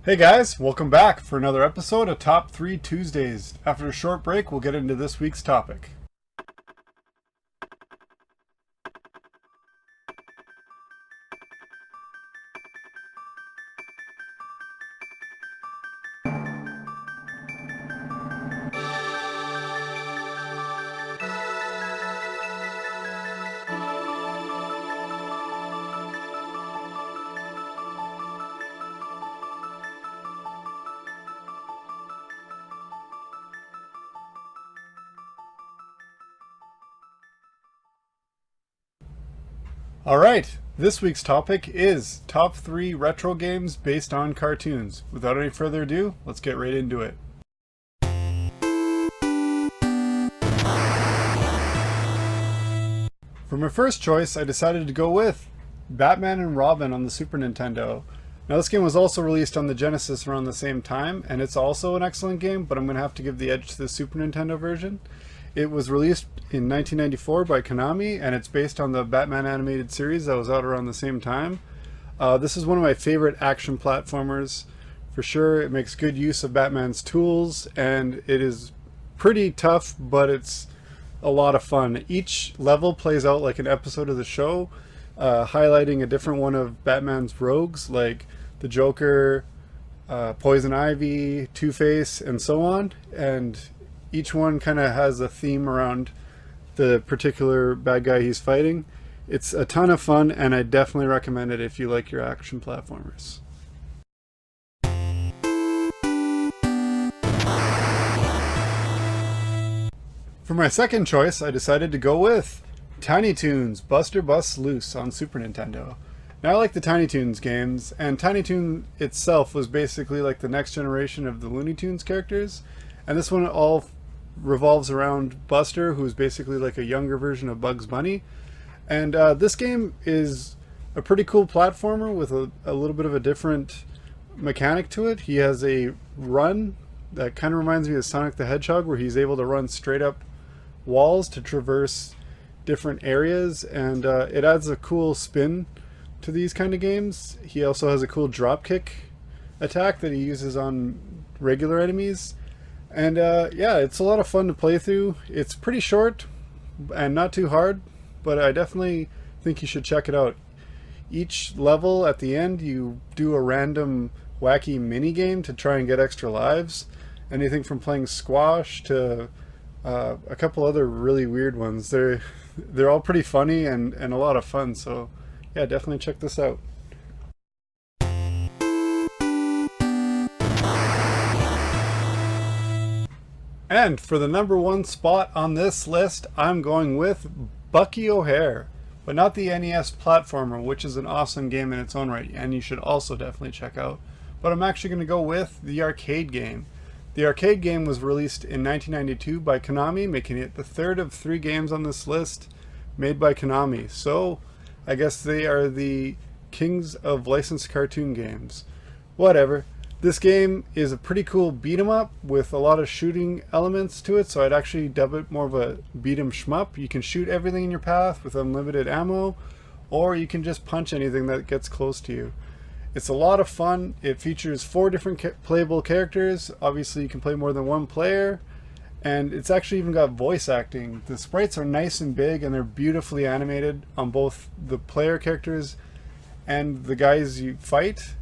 Hey guys, welcome back for another episode of Top 3 Tuesdays. After a short break, we'll get into this week's topic. Alright, this week's topic is Top 3 Retro Games Based on Cartoons. Without any further ado, let's get right into it. For my first choice, I decided to go with Batman and Robin on the Super Nintendo. Now this game was also released on the Genesis around the same time, and it's also an excellent game, but I'm going to have to give the edge to the Super Nintendo version. It was released in 1994 by Konami, and it's based on the Batman animated series that was out around the same time. This is one of my favorite action platformers, for sure. It makes good use of Batman's tools, and it is pretty tough, but it's a lot of fun. Each level plays out like an episode of the show, highlighting a different one of Batman's rogues, like the Joker, Poison Ivy, Two-Face, and so on. And each one kind of has a theme around the particular bad guy he's fighting. It's a ton of fun, and I definitely recommend it if you like your action platformers. For my second choice, I decided to go with Tiny Toons Buster Busts Loose on Super Nintendo. Now, I like the Tiny Toons games, and Tiny Toon itself was basically like the next generation of the Looney Tunes characters, and this one all revolves around Buster, who's basically like a younger version of Bugs Bunny. And this game is a pretty cool platformer with a little bit of a different mechanic to it. He has a run that kind of reminds me of Sonic the Hedgehog, where he's able to run straight up walls to traverse different areas, and it adds a cool spin to these kind of games. He also has a cool drop kick attack that he uses on regular enemies. And yeah, it's a lot of fun to play through. It's pretty short and not too hard, but I definitely think you should check it out. Each level at the end, you do a random wacky mini game to try and get extra lives. Anything from playing squash to a couple other really weird ones. They're all pretty funny and a lot of fun, so yeah, definitely check this out. And for the number one spot on this list, I'm going with Bucky OHare, but not the NES platformer, which is an awesome game in its own right, and you should also definitely check out. But I'm actually going to go with the arcade game. The arcade game was released in 1992 by Konami, making it the third of 3 games on this list made by Konami. So I guess they are the kings of licensed cartoon games. Whatever. This game is a pretty cool beat 'em up with a lot of shooting elements to it, so I'd actually dub it more of a beat 'em shmup. You can shoot everything in your path with unlimited ammo, or you can just punch anything that gets close to you. It's a lot of fun. It features 4 different playable characters. Obviously you can play more than one player, and it's actually even got voice acting. The sprites are nice and big, and they're beautifully animated on both the player characters and the guys you fight.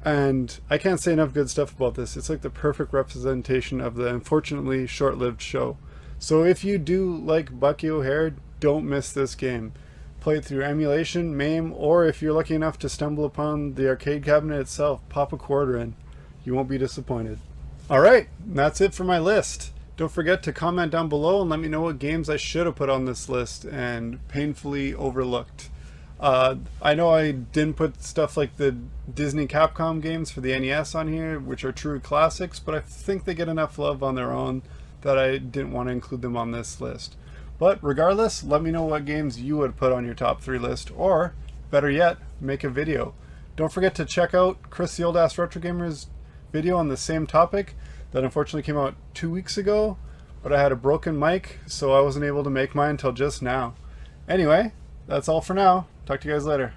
And I can't say enough good stuff about this. It's like the perfect representation of the unfortunately short-lived show. So if you do like Bucky OHare, don't miss this game. Play it through emulation, MAME, or if you're lucky enough to stumble upon the arcade cabinet itself, pop a quarter in. You won't be disappointed. Alright, that's it for my list. Don't forget to comment down below and let me know what games I should have put on this list and painfully overlooked. I know I didn't put stuff like the Disney Capcom games for the NES on here, which are true classics, but I think they get enough love on their own that I didn't want to include them on this list. But regardless, let me know what games you would put on your top 3 list, or better yet, make a video. Don't forget to check out Chris the Old Ass Retro Gamer's video on the same topic that unfortunately came out 2 weeks ago, but I had a broken mic, so I wasn't able to make mine until just now. Anyway, that's all for now. Talk to you guys later.